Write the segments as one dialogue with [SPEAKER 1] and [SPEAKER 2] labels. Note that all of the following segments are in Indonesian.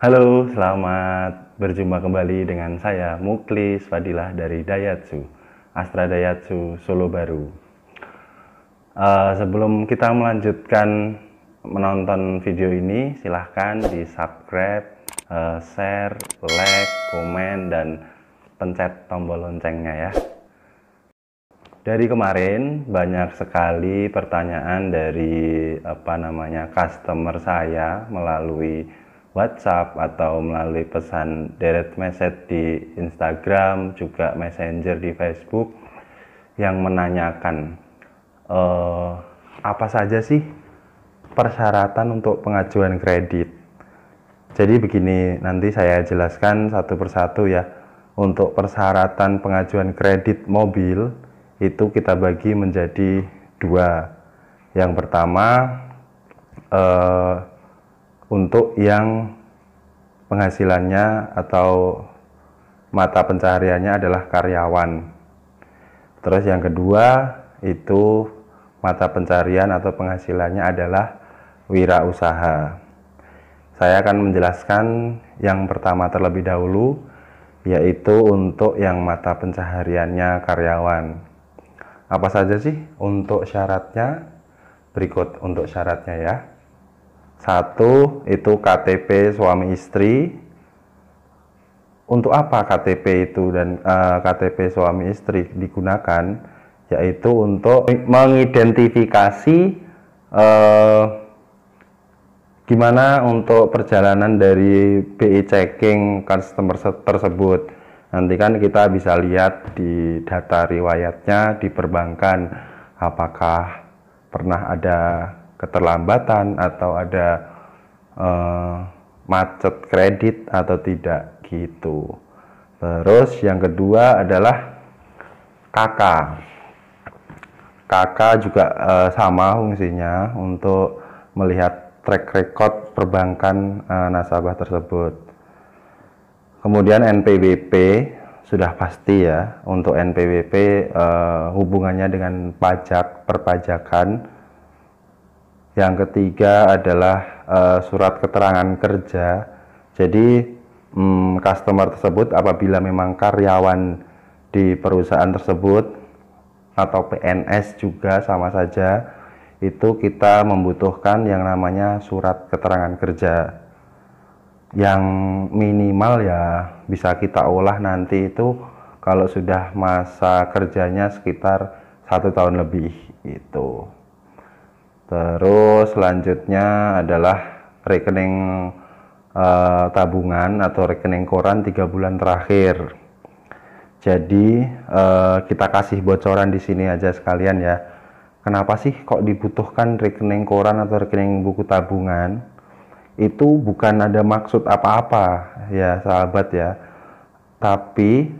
[SPEAKER 1] Halo, selamat berjumpa kembali dengan saya Muklis Fadilah dari Daihatsu, Astra Daihatsu Solo Baru. Sebelum kita melanjutkan menonton video ini, silahkan di subscribe, share, like, komen, dan pencet tombol loncengnya ya. Dari kemarin banyak sekali pertanyaan dari customer saya melalui WhatsApp atau melalui pesan direct message di Instagram, juga Messenger di Facebook, yang menanyakan apa saja sih persyaratan untuk pengajuan kredit. Jadi begini, nanti saya jelaskan satu persatu ya. Untuk persyaratan pengajuan kredit mobil itu kita bagi menjadi dua. Yang pertama untuk yang penghasilannya atau mata pencahariannya adalah karyawan. Terus yang kedua itu mata pencarian atau penghasilannya adalah wirausaha. Saya akan menjelaskan yang pertama terlebih dahulu, yaitu untuk yang mata pencahariannya karyawan. Apa saja sih untuk syaratnya? Berikut untuk syaratnya ya. Satu, itu KTP suami istri. Untuk apa KTP itu dan KTP suami istri digunakan? Yaitu untuk mengidentifikasi gimana untuk perjalanan dari BI checking customer tersebut. Nanti kan kita bisa lihat di data riwayatnya di perbankan, apakah pernah ada keterlambatan atau ada macet kredit atau tidak gitu. Terus yang kedua adalah KK. KK juga sama fungsinya untuk melihat track record perbankan nasabah tersebut. Kemudian NPWP sudah pasti ya. Untuk NPWP hubungannya dengan pajak, perpajakan. Yang ketiga adalah surat keterangan kerja. Jadi customer tersebut apabila memang karyawan di perusahaan tersebut atau PNS juga sama saja, itu kita membutuhkan yang namanya surat keterangan kerja. Yang minimal ya bisa kita olah nanti itu kalau sudah masa kerjanya sekitar 1 tahun lebih itu. Terus selanjutnya adalah rekening tabungan atau rekening koran 3 bulan terakhir. Jadi kita kasih bocoran di sini aja sekalian ya. Kenapa sih kok dibutuhkan rekening koran atau rekening buku tabungan? Itu bukan ada maksud apa-apa ya sahabat ya, tapi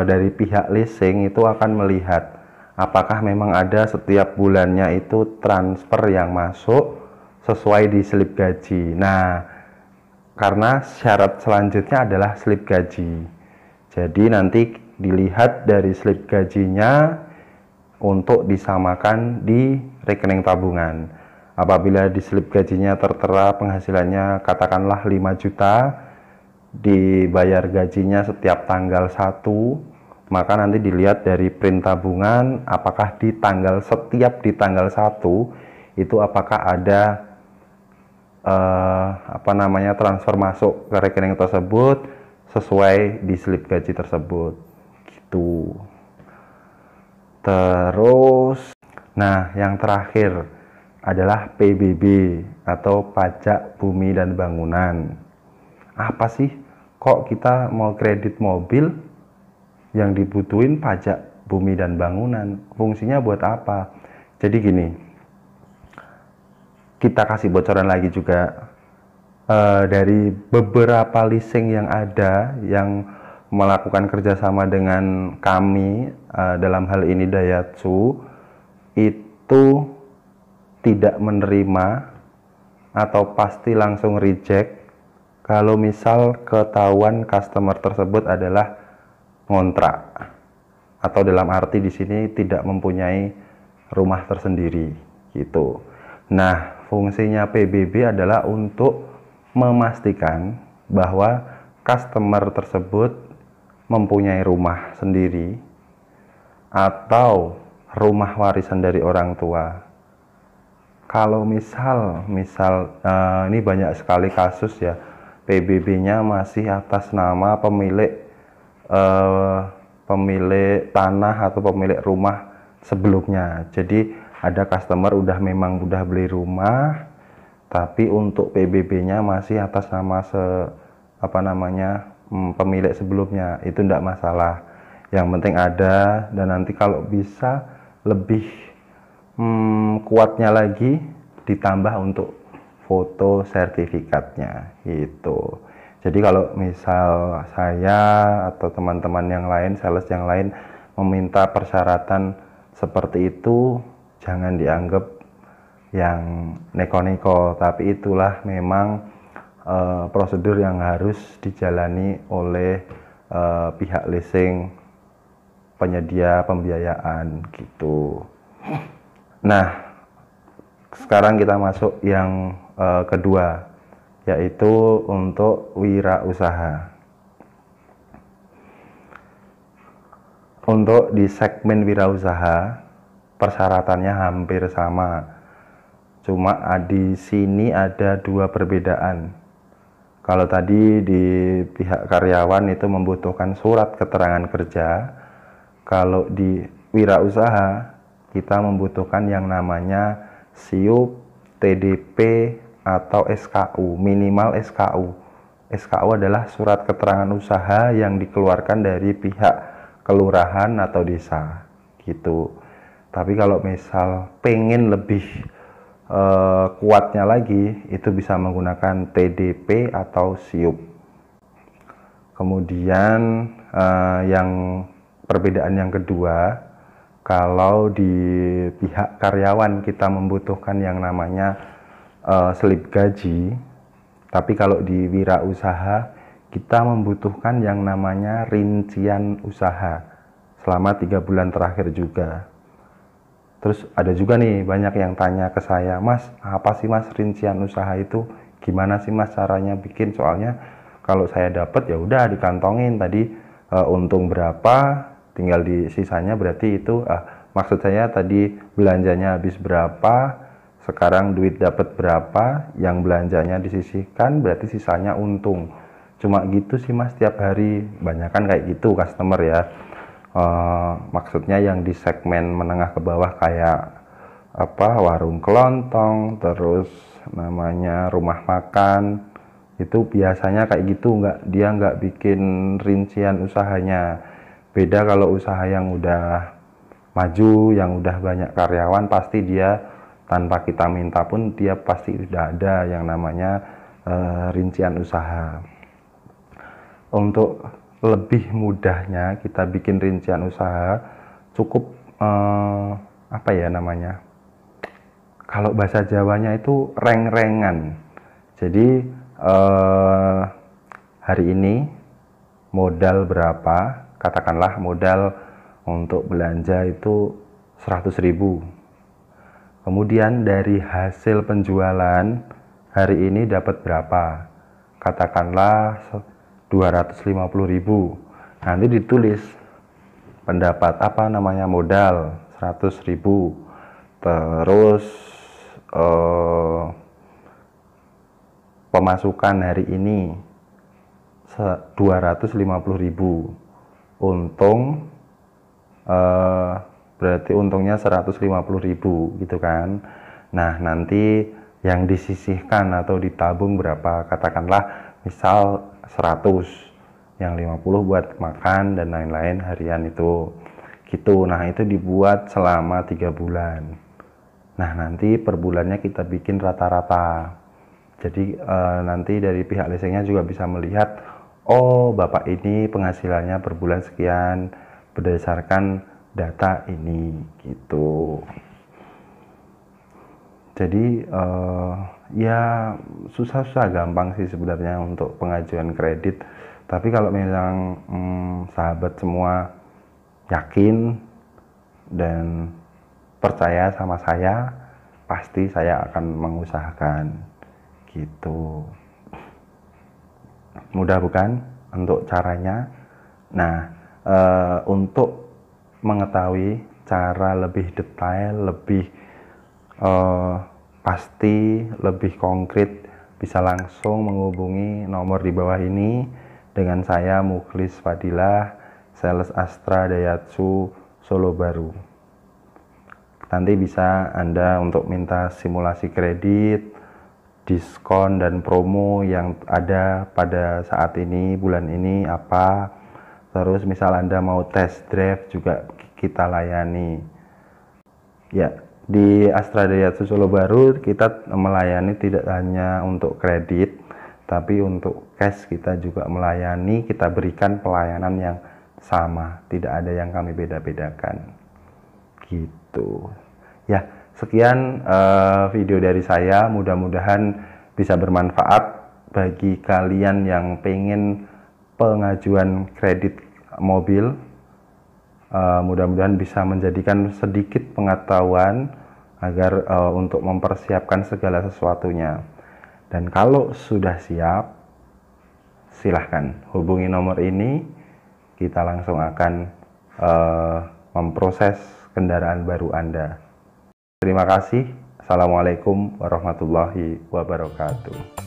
[SPEAKER 1] dari pihak leasing itu akan melihat apakah memang ada setiap bulannya itu transfer yang masuk sesuai di slip gaji. Nah, karena syarat selanjutnya adalah slip gaji, jadi nanti dilihat dari slip gajinya untuk disamakan di rekening tabungan. Apabila di slip gajinya tertera penghasilannya katakanlah 5 juta, dibayar gajinya setiap tanggal 1, maka nanti dilihat dari print tabungan apakah setiap di tanggal 1 itu apakah ada transfer masuk ke rekening tersebut sesuai di slip gaji tersebut gitu. Terus yang terakhir adalah PBB atau pajak bumi dan bangunan. Apa sih kok kita mau kredit mobil yang dibutuhin pajak bumi dan bangunan? Fungsinya buat apa? Jadi gini, kita kasih bocoran lagi juga dari beberapa leasing yang ada yang melakukan kerjasama dengan kami, dalam hal ini Daihatsu, itu tidak menerima atau pasti langsung reject kalau misal ketahuan customer tersebut adalah ngontrak atau dalam arti di sini tidak mempunyai rumah tersendiri gitu. Nah, fungsinya PBB adalah untuk memastikan bahwa customer tersebut mempunyai rumah sendiri atau rumah warisan dari orang tua. Kalau misal ini banyak sekali kasus ya, PBB-nya masih atas nama pemilik tanah atau pemilik rumah sebelumnya. Jadi ada customer memang udah beli rumah, tapi untuk PBB-nya masih atas nama pemilik sebelumnya. Itu tidak masalah. Yang penting ada, dan nanti kalau bisa lebih kuatnya lagi ditambah untuk foto sertifikatnya gitu. Jadi kalau misal saya atau teman-teman yang lain, sales yang lain meminta persyaratan seperti itu, jangan dianggap yang neko-neko, tapi itulah memang prosedur yang harus dijalani oleh pihak leasing penyedia pembiayaan gitu. Nah, sekarang kita masuk yang kedua, yaitu untuk wirausaha. Untuk di segmen wirausaha, persyaratannya hampir sama. Cuma di sini ada dua perbedaan. Kalau tadi di pihak karyawan itu membutuhkan surat keterangan kerja, kalau di wirausaha kita membutuhkan yang namanya SIUP, TDP, atau SKU, minimal SKU. SKU adalah surat keterangan usaha yang dikeluarkan dari pihak kelurahan atau desa gitu. Tapi kalau misal pengen lebih kuatnya lagi, itu bisa menggunakan TDP atau SIUP. Kemudian yang perbedaan yang kedua, kalau di pihak karyawan kita membutuhkan yang namanya slip gaji, tapi kalau di wirausaha kita membutuhkan yang namanya rincian usaha selama 3 bulan terakhir juga. Terus ada juga nih banyak yang tanya ke saya, Mas, apa sih Mas rincian usaha itu? Gimana sih Mas caranya bikin? Soalnya kalau saya dapat ya udah dikantongin tadi untung berapa, tinggal di sisanya, berarti itu maksud saya tadi belanjanya habis berapa, sekarang duit dapat berapa, yang belanjanya disisihkan, berarti sisanya untung. Cuma gitu sih Mas tiap hari, banyak kan kayak gitu customer ya. Maksudnya yang di segmen menengah ke bawah kayak warung kelontong, terus namanya rumah makan, itu biasanya kayak gitu, dia nggak bikin rincian usahanya. Beda kalau usaha yang udah maju, yang udah banyak karyawan, pasti dia tanpa kita minta pun dia pasti sudah ada yang namanya rincian usaha. Untuk lebih mudahnya kita bikin rincian usaha, cukup kalau bahasa Jawanya itu reng-rengan. Jadi hari ini modal berapa, katakanlah modal untuk belanja itu 100.000. Kemudian dari hasil penjualan hari ini dapat berapa, katakanlah 250.000. Nanti ditulis pendapat modal 100.000, terus pemasukan hari ini 250.000, untung berarti untungnya 150.000 gitu kan. Nah, nanti yang disisihkan atau ditabung berapa, katakanlah misal 100, yang 50 buat makan dan lain-lain harian itu gitu. Nah, itu dibuat selama 3 bulan. Nah, nanti per bulannya kita bikin rata-rata. Jadi nanti dari pihak leasingnya juga bisa melihat, oh bapak ini penghasilannya per bulan sekian berdasarkan data ini gitu. Jadi ya susah-susah gampang sih sebenarnya untuk pengajuan kredit. Tapi kalau memang sahabat semua yakin dan percaya sama saya, pasti saya akan mengusahakan gitu. Mudah bukan untuk caranya? Nah, untuk mengetahui cara lebih detail, lebih pasti, lebih konkret, bisa langsung menghubungi nomor di bawah ini dengan saya Mukhlis Fadilah, Sales Astra Daihatsu Solo Baru. Nanti bisa Anda untuk minta simulasi kredit, diskon dan promo yang ada pada saat ini, bulan ini apa. Terus misal Anda mau test drive juga kita layani. Ya, di Astra Daihatsu Solo Baru kita melayani tidak hanya untuk kredit, tapi untuk cash kita juga melayani, kita berikan pelayanan yang sama, tidak ada yang kami beda-bedakan. Gitu. Ya, sekian video dari saya, mudah-mudahan bisa bermanfaat bagi kalian yang pengen pengajuan kredit mobil. Mudah-mudahan bisa menjadikan sedikit pengetahuan agar untuk mempersiapkan segala sesuatunya. Dan kalau sudah siap, silahkan hubungi nomor ini, kita langsung akan memproses kendaraan baru Anda. Terima kasih. Assalamualaikum warahmatullahi wabarakatuh.